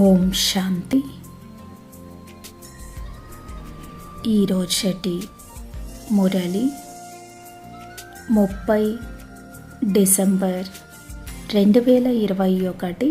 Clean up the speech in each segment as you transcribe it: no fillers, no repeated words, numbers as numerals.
ఓం శాంతి. ఈరోజటి Murali 30 December 2021.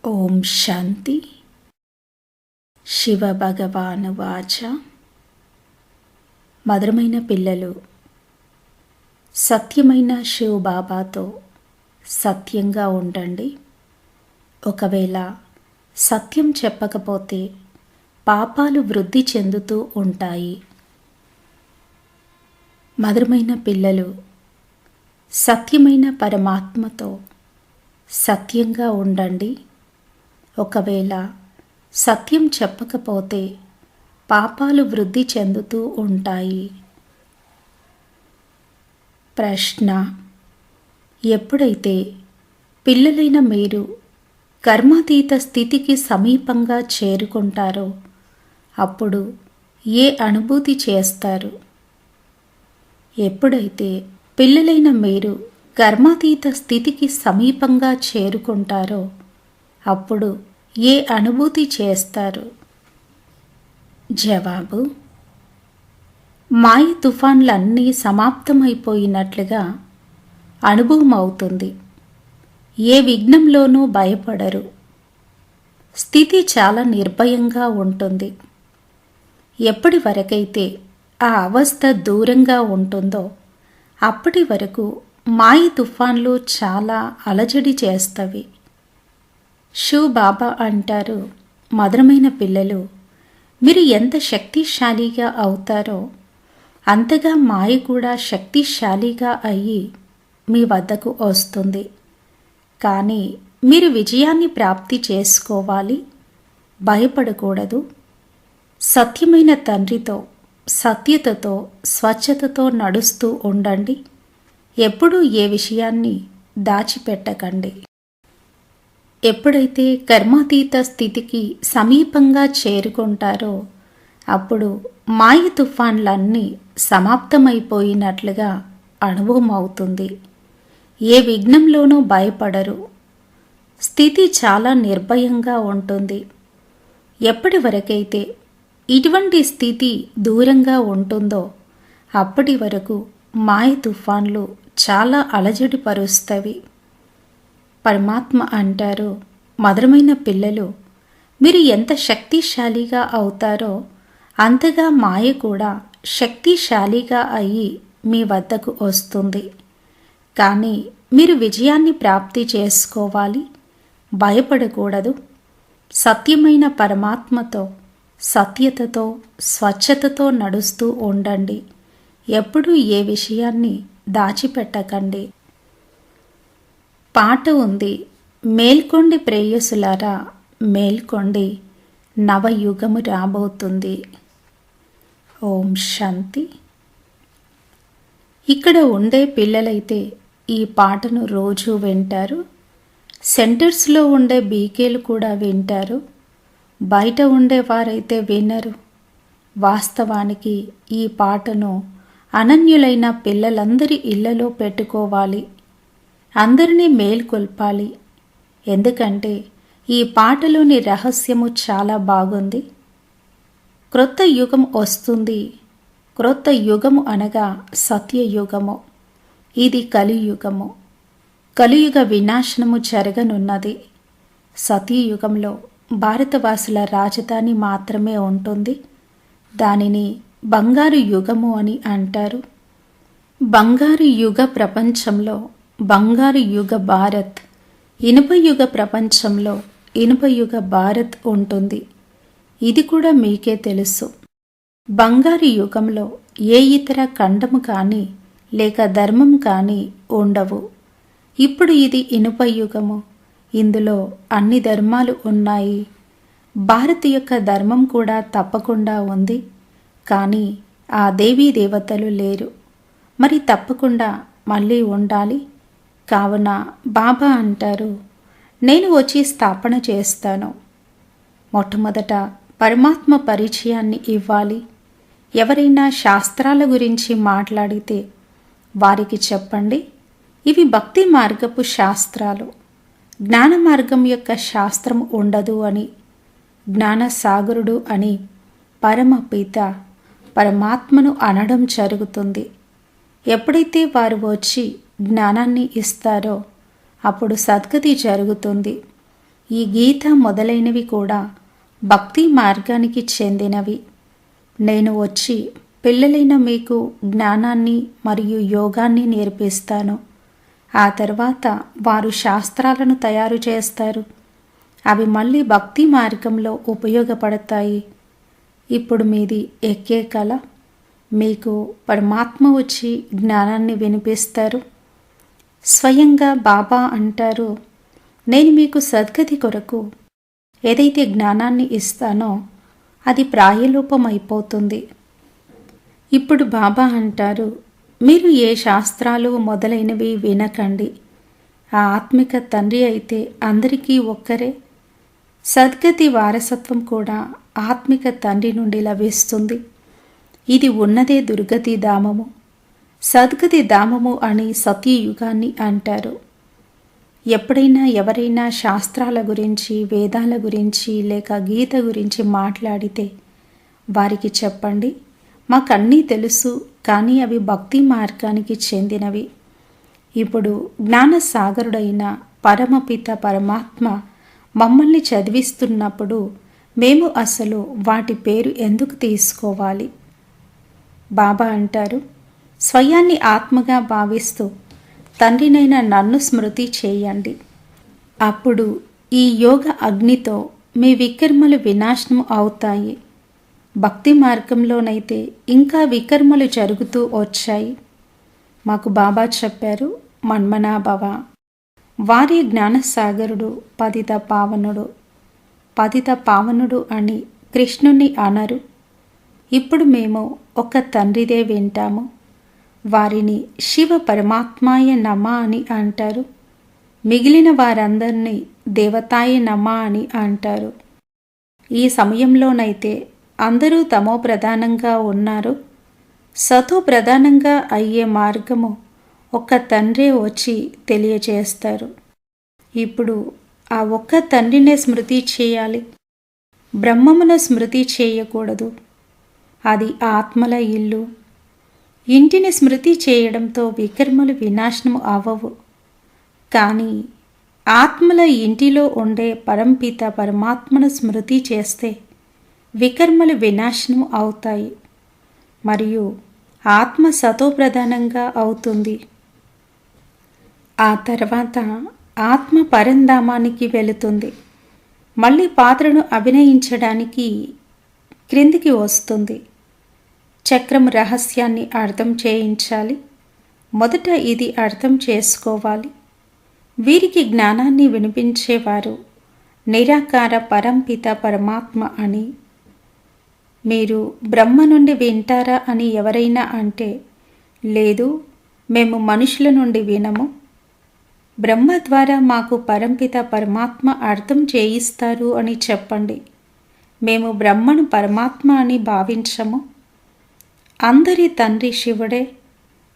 ఓం శాంతి. శివ భగవాను వాచ. మధురమైన పిల్లలు, సత్యమైన శివ్ బాబాతో సత్యంగా ఉండండి. ఒకవేళ సత్యం చెప్పకపోతే పాపాలు వృద్ధి చెందుతూ ఉంటాయి. మధురమైన పిల్లలు, సత్యమైన పరమాత్మతో సత్యంగా ఉండండి. ఒకవేళ సత్యం చెప్పకపోతే పాపాలు వృద్ధి చెందుతూ ఉంటాయి. ప్రశ్న: ఎప్పుడైతే పిల్లలైన మీరు కర్మాతీత స్థితికి సమీపంగా చేరుకుంటారో అప్పుడు ఏ అనుభూతి చేస్తారు? ఎప్పుడైతే పిల్లలైన మీరు కర్మాతీత స్థితికి సమీపంగా చేరుకుంటారో అప్పుడు ఏ అనుభూతి చేస్తారు? జవాబు: మాయ తుఫాన్లన్నీ సమాప్తమైపోయినట్లుగా అనుభవం అవుతుంది. ఏ విఘ్నంలోనూ భయపడరు. స్థితి చాలా నిర్భయంగా ఉంటుంది. ఎప్పటి వరకైతే ఆ అవస్థ దూరంగా ఉంటుందో అప్పటి వరకు మాయ తుఫాన్లు చాలా అలజడి చేస్తవి. శివ్ బాబా అంటారు, మధురమైన పిల్లలు, మీరు ఎంత శక్తిశాలిగా అవుతారో అంతగా మాయ కూడా శక్తిశాలిగా అయ్యి మీ వద్దకు వస్తుంది. కానీ మీరు విజయాన్ని ప్రాప్తి చేసుకోవాలి, భయపడకూడదు. సత్యమైన తండ్రితో సత్యతతో స్వచ్ఛతతో నడుస్తూ ఉండండి. ఎప్పుడూ ఏ విషయాన్ని దాచిపెట్టకండి. ఎప్పుడైతే కర్మాతీత స్థితికి సమీపంగా చేరుకుంటారో అప్పుడు మాయ తుఫాన్లన్నీ సమాప్తమైపోయినట్లుగా అనుభవం అవుతుంది. ఏ విఘ్నంలోనూ భయపడరు. స్థితి చాలా నిర్భయంగా ఉంటుంది. ఎప్పటి వరకైతే ఇటువంటి స్థితి దూరంగా ఉంటుందో అప్పటి వరకు మాయ తుఫాన్లు చాలా అలజడి పరుస్తవి. పరమాత్మ అంటారు, మధురమైన పిల్లలు, మీరు ఎంత శక్తిశాలిగా అవుతారో అంతగా మాయ కూడా శక్తిశాలిగా అయ్యి మీ వద్దకు వస్తుంది. కానీ మీరు విజయాన్ని ప్రాప్తి చేసుకోవాలి, భయపడకూడదు. సత్యమైన పరమాత్మతో సత్యతతో స్వచ్ఛతతో నడుస్తూ ఉండండి. ఎప్పుడూ ఏ విషయాన్ని దాచిపెట్టకండి. పాట ఉంది, మేల్కొండి ప్రేయసులారా, మేల్కొండి, నవయుగము రాబోతుంది. ఓం శాంతి. ఇక్కడ ఉండే పిల్లలైతే ఈ పాటను రోజూ వింటారు. సెంటర్స్లో ఉండే బీకేలు కూడా వింటారు. బయట ఉండేవారైతే వినరు. వాస్తవానికి ఈ పాటను అనన్యులైన పిల్లలందరి ఇళ్లలో పెట్టుకోవాలి. అందరినీ మేల్కొల్పాలి. ఎందుకంటే ఈ పాటలోని రహస్యము చాలా బాగుంది. క్రొత్త యుగం వస్తుంది. క్రొత్త యుగము అనగా సత్యయుగము. ఇది కలియుగము. కలియుగ వినాశనము జరగనున్నది. సత్యయుగంలో భారతవాసుల రాజధాని మాత్రమే ఉంటుంది. దానిని బంగారు యుగము అని అంటారు. బంగారు యుగ ప్రపంచంలో బంగారు యుగ భారత్, ఇనుప యుగ ప్రపంచంలో ఇనుప యుగ భారత్ ఉంటుంది. ఇది కూడా మీకే తెలుసు. బంగారు యుగంలో ఏ ఇతర ఖండము కానీ లేక ధర్మం కానీ ఉండవు. ఇప్పుడు ఇది ఇనుప యుగము. ఇందులో అన్ని ధర్మాలు ఉన్నాయి. భారత్ యొక్క ధర్మం కూడా తప్పకుండా ఉంది. కానీ ఆ దేవీ దేవతలు లేరు. మరి తప్పకుండా మళ్ళీ ఉండాలి. కావున బాబా అంటారు, నేను వచ్చి స్థాపన చేస్తాను. మొట్టమొదట పరమాత్మ పరిచయాన్ని ఇవ్వాలి. ఎవరైనా శాస్త్రాల గురించి మాట్లాడితే వారికి చెప్పండి, ఇవి భక్తి మార్గపు శాస్త్రాలు, జ్ఞాన మార్గం యొక్క శాస్త్రం ఉండదు అని. జ్ఞానసాగరుడు అని పరమపిత పరమాత్మను అనడం జరుగుతుంది. ఎప్పుడైతే వారు వచ్చి జ్ఞానాన్ని ఇస్తారో అప్పుడు సద్గతి జరుగుతుంది. ఈ గీత మొదలైనవి కూడా భక్తి మార్గానికి చెందినవి. నేను వచ్చి పిల్లలైన మీకు జ్ఞానాన్ని మరియు యోగాన్ని నేర్పిస్తాను. ఆ తర్వాత వారు శాస్త్రాలను తయారు చేస్తారు. అవి మళ్ళీ భక్తి మార్గంలో ఉపయోగపడతాయి. ఇప్పుడు మీది ఎక్కే కళ. మీకు పరమాత్మ వచ్చి జ్ఞానాన్ని వినిపిస్తారు. స్వయంగా బాబా అంటారు, నేను మీకు సద్గతి కొరకు ఏదైతే జ్ఞానాన్ని ఇస్తానో అది ప్రాయలోపమైపోతుంది. ఇప్పుడు బాబా అంటారు, మీరు ఏ శాస్త్రాలు మొదలైనవి వినకండి. ఆ ఆత్మిక తండ్రి అయితే అందరికీ ఒక్కరే. సద్గతి వారసత్వం కూడా ఆత్మిక తండ్రి నుండి లభిస్తుంది. ఇది ఉన్నదే దుర్గతి ధామము. సద్గతి ధామము అని సత్యయుగాన్ని అంటారు. ఎప్పుడైనా ఎవరైనా శాస్త్రాల గురించి, వేదాల గురించి లేక గీత గురించి మాట్లాడితే వారికి చెప్పండి, మాకన్నీ తెలుసు, కానీ అవి భక్తి మార్గానికి చెందినవి. ఇప్పుడు జ్ఞానసాగరుడైన పరమపిత పరమాత్మ మమ్మల్ని చదివిస్తున్నప్పుడు మేము అసలు వాటి పేరు ఎందుకు తీసుకోవాలి? బాబా అంటారు, స్వయాన్ని ఆత్మగా భావిస్తూ తండ్రినైన నన్ను స్మృతి చేయండి. అప్పుడు ఈ యోగ అగ్నితో మీ వికర్మలు వినాశనం అవుతాయి. భక్తి మార్గంలోనైతే ఇంకా వికర్మలు జరుగుతూ వచ్చాయి. మాకు బాబా చెప్పారు, మన్మనాభవ. వారి జ్ఞానసాగరుడు పతిత పావనుడు. పతిత పావనుడు అని కృష్ణుని అనరు. ఇప్పుడు మేము ఒక తండ్రిదే వింటాము. వారిని శివ పరమాత్మాయ నమ అని అంటారు. మిగిలిన వారందరినీ దేవతాయ నమ అని అంటారు. ఈ సమయంలోనైతే అందరూ తమో ప్రధానంగా ఉన్నారు. సతో ప్రధానంగా అయ్యే మార్గము ఒక్క తండ్రే వచ్చి తెలియచేస్తారు. ఇప్పుడు ఆ ఒక్క తండ్రినే స్మృతి చేయాలి. బ్రహ్మమును స్మృతి చేయకూడదు. అది ఆత్మల ఇల్లు. ఇంటిని స్మృతి చేయడంతో వికర్మలు వినాశనము అవ్వవు. కానీ ఆత్మల ఇంటిలో ఉండే పరంపిత పరమాత్మను స్మృతి చేస్తే వికర్మలు వినాశనము అవుతాయి మరియు ఆత్మ సతోప్రధానంగా అవుతుంది. ఆ తర్వాత ఆత్మ పరంధామానికి వెళుతుంది. మళ్ళీ పాత్రను అభినయించడానికి క్రిందికి వస్తుంది. చక్రం రహస్యాన్ని అర్థం చేయించాలి. మొదట ఇది అర్థం చేసుకోవాలి. వీరికి జ్ఞానాన్ని వినిపించేవారు నిరాకార పరంపిత పరమాత్మ అని. మీరు బ్రహ్మ నుండి వింటారా అని ఎవరైనా అంటే, లేదు, మేము మనుషుల నుండి వినము. బ్రహ్మ ద్వారా మాకు పరంపిత పరమాత్మ అర్థం చేయిస్తారు అని చెప్పండి. మేము బ్రహ్మను పరమాత్మ అని భావించము. అందరి తండ్రి శివుడే.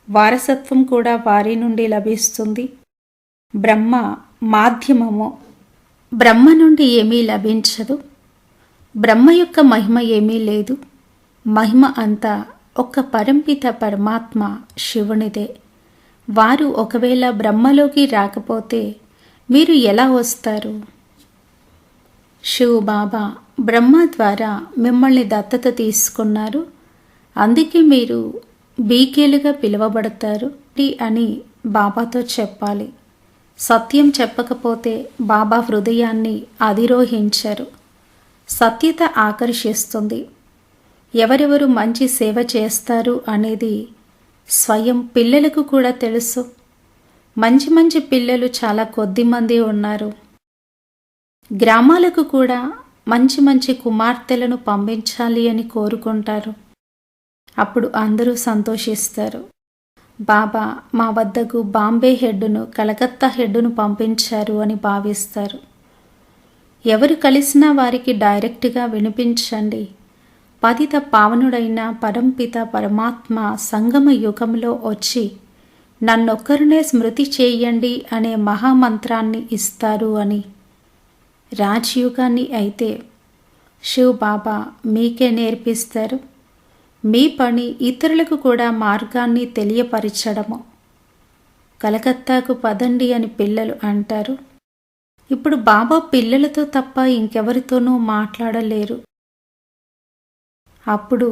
వారసత్వం కూడా వారి నుండి లభిస్తుంది. బ్రహ్మ మాధ్యమము. బ్రహ్మ నుండి ఏమీ లభించదు. బ్రహ్మ యొక్క మహిమ ఏమీ లేదు. మహిమ అంతా ఒక్క పరంపిత పరమాత్మ శివునిదే. వారు ఒకవేళ బ్రహ్మలోకి రాకపోతే మీరు ఎలా వస్తారు? శివ్ బాబా బ్రహ్మ ద్వారా మిమ్మల్ని దత్తత తీసుకున్నారు. అందుకే మీరు బీకేలుగా పిలువబడతారు అని బాబాతో చెప్పాలి. సత్యం చెప్పకపోతే బాబా హృదయాన్ని అధిరోహించరు. సత్యత ఆకర్షిస్తుంది. ఎవరెవరు మంచి సేవ చేస్తారు అనేది స్వయం పిల్లలకు కూడా తెలుసు. మంచి మంచి పిల్లలు చాలా కొద్దిమంది ఉన్నారు. గ్రామాలకు కూడా మంచి మంచి కుమార్తెలను పంపించాలి అని కోరుకుంటారు. అప్పుడు అందరూ సంతోషిస్తారు. బాబా మా వద్దకు బాంబే హెడ్డును, కలకత్తా హెడ్డును పంపించారు అని భావిస్తారు. ఎవరు కలిసినా వారికి డైరెక్ట్గా వినిపించండి. పతిత పావనుడైన పరంపిత పరమాత్మ సంగమ యుగంలో వచ్చి నన్నొక్కరినే స్మృతి చేయండి అనే మహామంత్రాన్ని ఇస్తారు అని. రాజయుగాన్ని అయితే శివ్ బాబా మీకే నేర్పిస్తారు. మీ పని ఇతరులకు కూడా మార్గాన్ని తెలియపరచడము. కలకత్తాకు పదండి అని పిల్లలు అంటారు. ఇప్పుడు బాబా పిల్లలతో తప్ప ఇంకెవరితోనూ మాట్లాడలేరు. అప్పుడు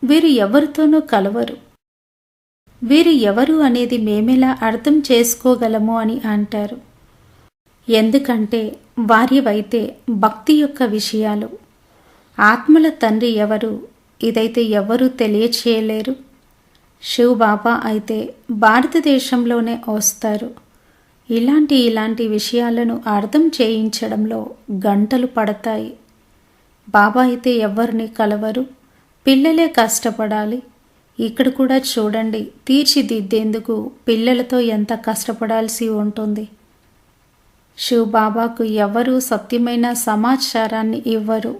వీరు ఎవరితోనూ కలవరు. వీరు ఎవరు అనేది మేమెలా అర్థం చేసుకోగలము అని అంటారు. ఎందుకంటే వారివైతే భక్తి యొక్క విషయాలు. ఆత్మల తండ్రి ఎవరు, ఇదైతే ఎవరూ తెలియచేయలేరు. శివ్ బాబా అయితే భారతదేశంలోనే వస్తారు. ఇలాంటి విషయాలను అర్థం చేయించడంలో గంటలు పడతాయి. బాబా అయితే ఎవరిని కలవరు. పిల్లలే కష్టపడాలి. ఇక్కడ కూడా చూడండి, తీర్చిదిద్దేందుకు పిల్లలతో ఎంత కష్టపడాల్సి ఉంటుంది. శివ్ బాబాకు ఎవరూ సత్యమైన సమాచారాన్ని ఇవ్వరు.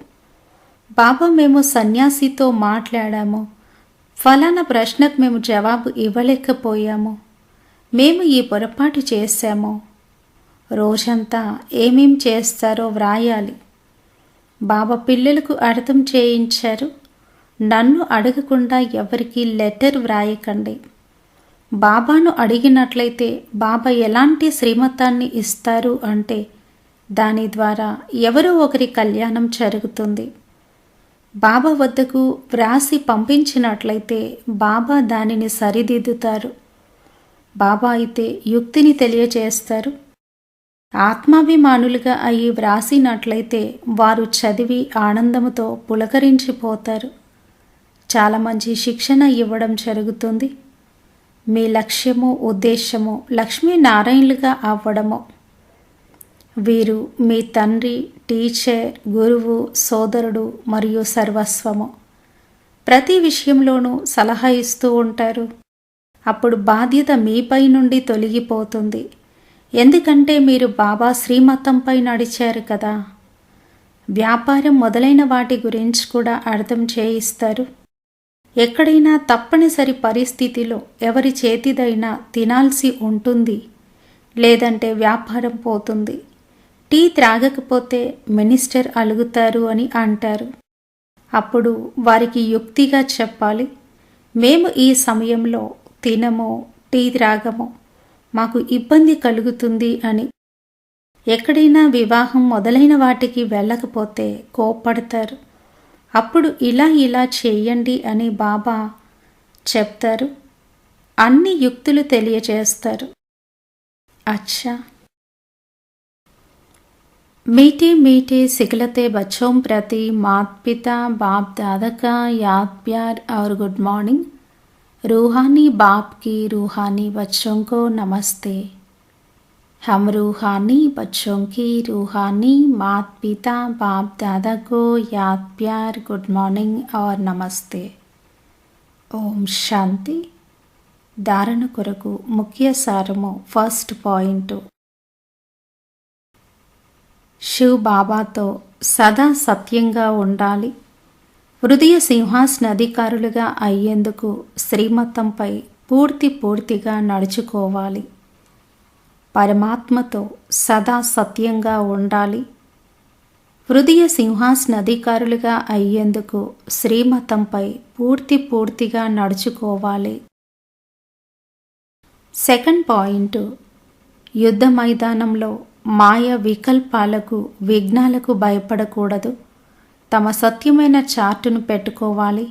బాబా మేము సన్యాసితో మాట్లాడాము, ఫలానా ప్రశ్నకు మేము జవాబు ఇవ్వలేకపోయాము, మేము ఈ పొరపాటు చేశాము. రోజంతా ఏమేం చేస్తారో వ్రాయాలి. బాబా పిల్లలకు అర్థం చేయించారు. నన్ను అడగకుండా ఎవరికి లెటర్ వ్రాయకండి. బాబాను అడిగినట్లయితే బాబా ఎలాంటి శ్రీమతాన్ని ఇస్తారు అంటే దాని ద్వారా ఎవరో ఒకరి కళ్యాణం జరుగుతుంది. బాబా వద్దకు వ్రాసి పంపించినట్లయితే బాబా దానిని సరిదిద్దుతారు. బాబా అయితే యుక్తిని తెలియజేస్తారు. ఆత్మాభిమానులుగా అయి వ్రాసినట్లయితే వారు చదివి ఆనందముతో పులకరించిపోతారు. చాలా మంచి శిక్షణ ఇవ్వడం జరుగుతుంది. మీ లక్ష్యము, ఉద్దేశము లక్ష్మీనారాయణులుగా అవ్వడము. వీరు మీ తండ్రి, టీచర్, గురువు, సోదరుడు మరియు సర్వస్వము. ప్రతి విషయంలోనూ సలహా ఇస్తూ ఉంటారు. అప్పుడు బాధ్యత మీపై నుండి తొలగిపోతుంది. ఎందుకంటే మీరు బాబా శ్రీమతంపై నడిచారు కదా. వ్యాపారం మొదలైన వాటి గురించి కూడా అర్థం చేయిస్తారు. ఎక్కడైనా తప్పనిసరి పరిస్థితిలో ఎవరి చేతిదైనా తినాల్సి ఉంటుంది, లేదంటే వ్యాపారం పోతుంది. టీ త్రాగకపోతే మినిస్టర్ అలుగుతారు అని అంటారు. అప్పుడు వారికి యుక్తిగా చెప్పాలి, మేము ఈ సమయంలో తినమో టీ త్రాగమో, మాకు ఇబ్బంది కలుగుతుంది అని. ఎక్కడైనా వివాహం మొదలైన వాటికి వెళ్ళకపోతే కోప్పడతారు. అప్పుడు ఇలా చేయండి అని బాబా చెప్తారు. అన్ని యుక్తులు తెలియజేస్తారు. अच्छा, मीठे मीठे सिखलते बच्चों प्रति माता पिता बाप दादा का याद प्यार और गुड मॉर्निंग. रूहानी बाप की रूहानी बच्चों को नमस्ते. हम रूहानी बच्चों की रूहानी माता पिता बाप दादा को याद प्यार गुड मॉर्निंग और नमस्ते. ओम शांति. ధారణ కొరకు ముఖ్య సారము. ఫస్ట్ పాయింట్, శివ్ బాబాతో సదా సత్యంగా ఉండాలి. హృదయ సింహాసనాధికారులుగా అయ్యేందుకు శ్రీమతంపై పూర్తిగా నడుచుకోవాలి. పరమాత్మతో సదా సత్యంగా ఉండాలి. హృదయ సింహాసనాధికారులుగా అయ్యేందుకు శ్రీమతంపై పూర్తిగా నడుచుకోవాలి. సెకండ్ పాయింట్, యుద్ధ మైదానంలో మాయ వికల్పాలకు, విఘ్నాలకు భయపడకూడదు. తమ సత్యమైన చార్టును పెట్టుకోవాలి.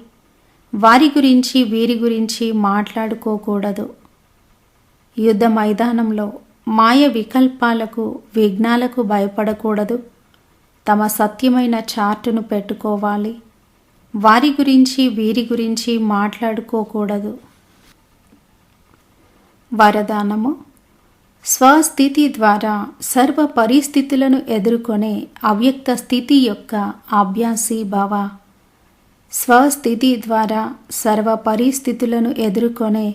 వారి గురించి వీరి గురించి మాట్లాడుకోకూడదు. యుద్ధ మైదానంలో మాయ వికల్పాలకు, విఘ్నాలకు భయపడకూడదు. తమ సత్యమైన చార్టును పెట్టుకోవాలి. వారి గురించి వీరి గురించి మాట్లాడుకోకూడదు. వరదానము. స్వస్థితి ద్వారా సర్వ పరిస్థితులను ఎదుర్కొనే అవ్యక్త స్థితి యొక్క అభ్యాసి భవ. స్వస్థితి ద్వారా సర్వ పరిస్థితులను ఎదుర్కొనే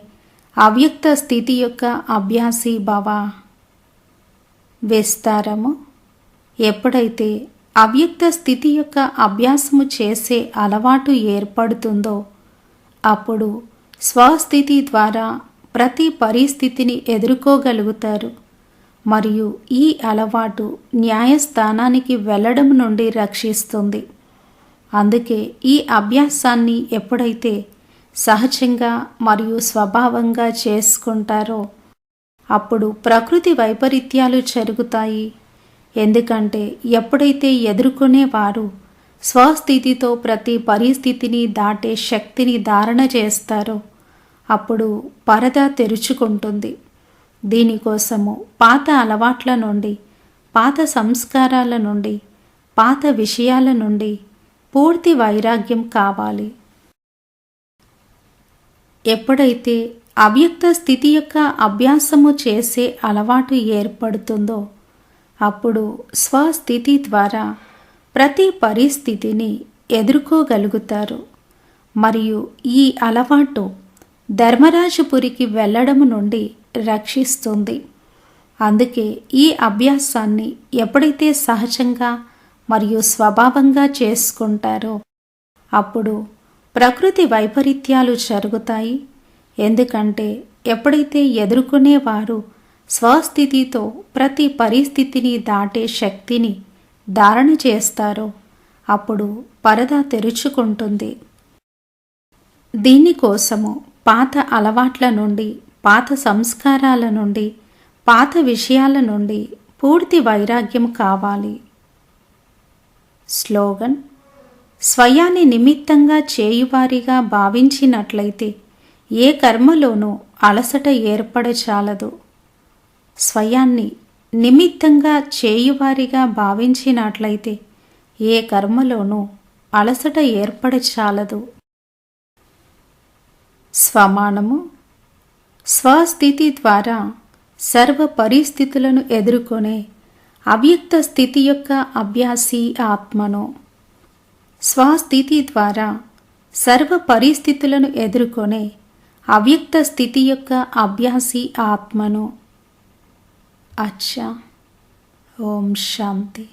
అవ్యక్త స్థితి యొక్క అభ్యాసి భవ. విస్తారము. ఎప్పుడైతే అవ్యక్త స్థితి యొక్క అభ్యాసము చేసే అలవాటు ఏర్పడుతుందో అప్పుడు స్వస్థితి ద్వారా ప్రతి పరిస్థితిని ఎదుర్కోగలుగుతారు. మరియు ఈ అలవాటు న్యాయస్థానానికి వెళ్ళడం నుండి రక్షిస్తుంది. అందుకే ఈ అభ్యాసాన్ని ఎప్పుడైతే సహజంగా మరియు స్వభావంగా చేసుకుంటారో అప్పుడు ప్రకృతి వైపరీత్యాలు జరుగుతాయి. ఎందుకంటే ఎప్పుడైతే ఎదుర్కొనేవారు స్వస్థితితో ప్రతి పరిస్థితిని దాటే శక్తిని ధారణ చేస్తారో అప్పుడు పరదా తెరుచుకుంటుంది. దీనికోసము పాత అలవాట్ల నుండి, పాత సంస్కారాల నుండి, పాత విషయాల నుండి పూర్తి వైరాగ్యం కావాలి. ఎప్పుడైతే అవ్యక్త స్థితి యొక్క అభ్యాసము చేసే అలవాటు ఏర్పడుతుందో అప్పుడు స్వస్థితి ద్వారా ప్రతి పరిస్థితిని ఎదుర్కోగలుగుతారు. మరియు ఈ అలవాటు ధర్మరాజపురికి వెళ్ళడం నుండి రక్షిస్తుంది. అందుకే ఈ అభ్యాసాన్ని ఎప్పుడైతే సహజంగా మరియు స్వభావంగా చేసుకుంటారో అప్పుడు ప్రకృతి వైపరీత్యాలు జరుగుతాయి. ఎందుకంటే ఎప్పుడైతే ఎదుర్కొనేవారు స్వస్థితితో ప్రతి పరిస్థితిని దాటే శక్తిని ధారణ చేస్తారో అప్పుడు పరదా తెరుచుకుంటుంది. దీనికోసము పాత అలవాట్ల నుండి, పాత సంస్కారాల నుండి, పాత విషయాల నుండి పూర్తి వైరాగ్యం కావాలి. స్లోగన్: స్వయాన్ని నిమిత్తంగా చేయువారిగా భావించినట్లయితే ఏ కర్మలోనూ అలసట ఏర్పడచాలదు. స్వయాన్ని నిమిత్తంగా చేయువారిగా భావించినట్లయితే ఏ కర్మలోనూ అలసట ఏర్పడచాలదు. స్వమానము: స్వస్థితి ద్వారా సర్వ పరిస్థితులను ఎదుర్కొనే అవ్యక్త స్థితి యొక్క అభ్యాసి ఆత్మను. స్వస్థితి ద్వారా సర్వ పరిస్థితులను ఎదుర్కొనే అవ్యక్త స్థితి యొక్క అభ్యాసి ఆత్మను. అచ్చా. ఓం శాంతి.